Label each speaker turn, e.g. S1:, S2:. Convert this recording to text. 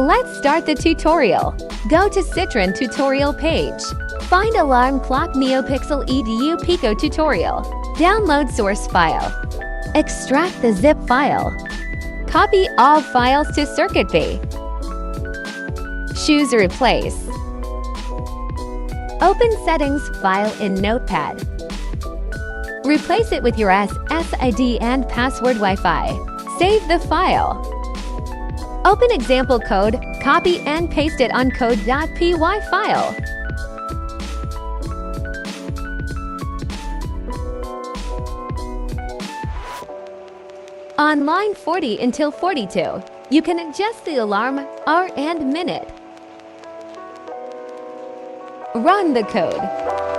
S1: Let's start the tutorial. Go to Cytron tutorial page. Find alarm clock Neopixel EDU PICO tutorial. Download source file. Extract the zip file. Copy all files to CircuitPy. Choose Replace. Open Settings file in Notepad. Replace it with your SSID and password Wi-Fi. Save the file. Open example code, copy and paste it on code.py file. On line 40 until 42, you can adjust the alarm hour and minute. Run the code.